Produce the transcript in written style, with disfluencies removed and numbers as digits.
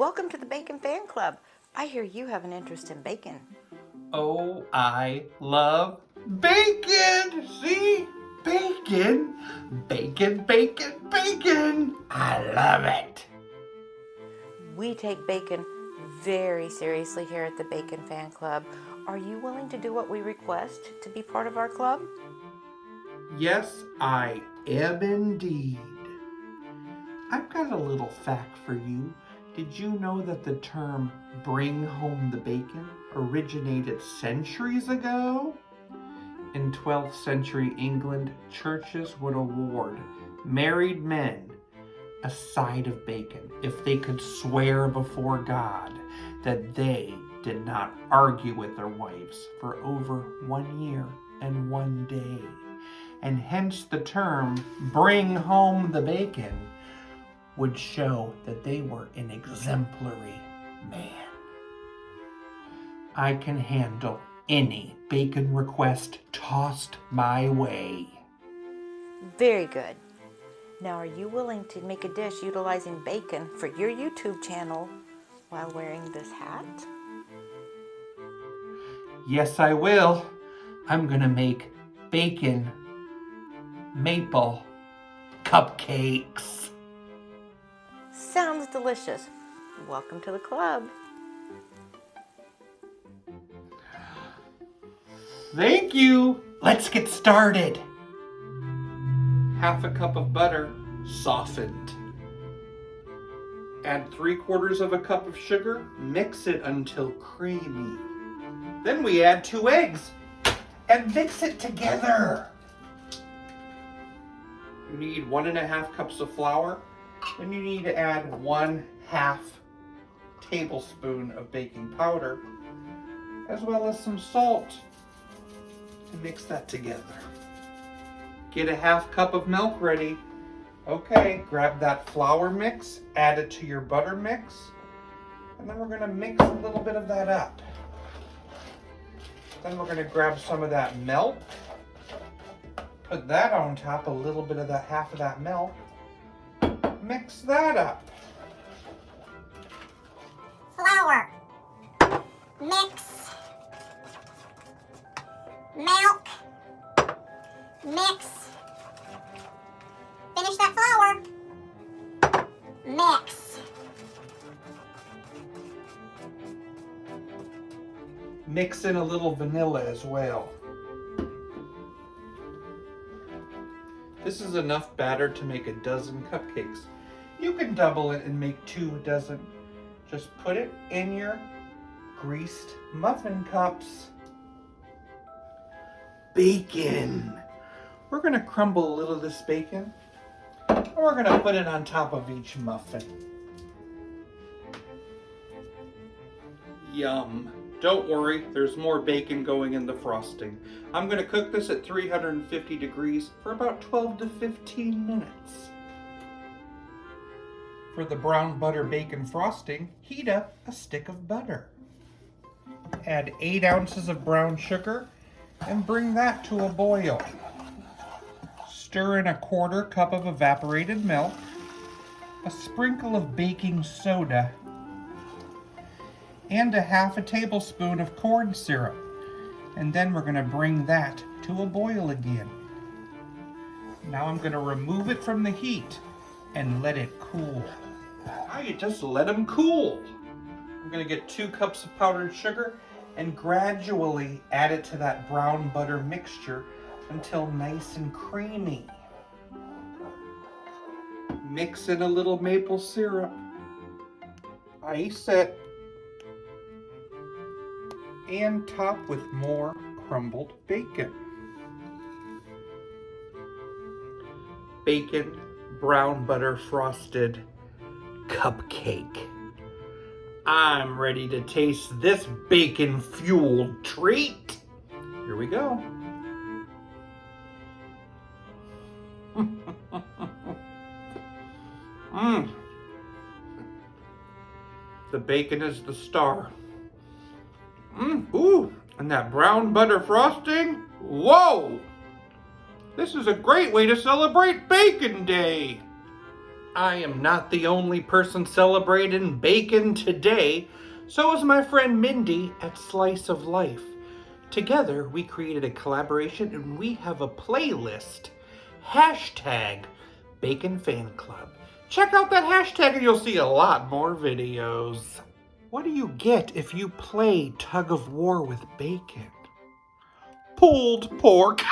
Welcome to the Bacon Fan Club. I hear you have an interest in bacon. Oh, I love bacon! See? Bacon! Bacon, bacon, bacon! I love it! We take bacon very seriously here at the Bacon Fan Club. Are you willing to do what we request to be part of our club? Yes, I am indeed. I've got a little fact for you. Did you know that the term bring home the bacon originated centuries ago? In 12th century England, churches would award married men a side of bacon if they could swear before God that they did not argue with their wives for over 1 year and 1 day. And hence the term bring home the bacon would show that they were an exemplary man. I can handle any bacon request tossed my way. Very good. Now, are you willing to make a dish utilizing bacon for your YouTube channel while wearing this hat? Yes, I will. I'm gonna make bacon maple cupcakes. Sounds delicious. Welcome to the club. Thank you. Let's get started. Half a cup of butter, softened. Add 3/4 of a cup of sugar, mix it until creamy. Then we add 2 eggs and mix it together. You need 1½ cups of flour, and you need to add 1/2 tablespoon of baking powder, as well as some salt to mix that together. Get a 1/2 cup of milk ready. Okay, grab that flour mix, add it to your butter mix, and then we're gonna mix a little bit of that up. Then we're gonna grab some of that milk, put that on top, a little bit of that, half of that milk, mix that up. Flour, mix, milk, mix, finish that flour, mix. Mix in a little vanilla as well. This is enough batter to make a dozen cupcakes. You can double it and make 2 dozen. Just put it in your greased muffin cups. Bacon. We're gonna crumble a little of this bacon, and we're gonna put it on top of each muffin. Yum. Don't worry, there's more bacon going in the frosting. I'm gonna cook this at 350 degrees for about 12 to 15 minutes. For the brown butter bacon frosting, heat up a stick of butter. Add 8 ounces of brown sugar and bring that to a boil. Stir in a 1/4 cup of evaporated milk, a sprinkle of baking soda, and a 1/2 tablespoon of corn syrup. And then we're gonna bring that to a boil again. Now I'm gonna remove it from the heat and let it cool. Now you just let them cool. I'm gonna get 2 cups of powdered sugar and gradually add it to that brown butter mixture until nice and creamy. Mix in a little maple syrup. Ice it. And top with more crumbled bacon. Bacon, brown butter frosted cupcake. I'm ready to taste this bacon fueled treat. Here we go. The bacon is the star. Ooh, and that brown butter frosting? Whoa! This is a great way to celebrate Bacon Day. I am not the only person celebrating bacon today. So is my friend Mindy at Slice of Life. Together, we created a collaboration and we have a playlist. Hashtag Bacon Fan Club. Check out that hashtag and you'll see a lot more videos. What do you get if you play tug of war with bacon? Pulled pork.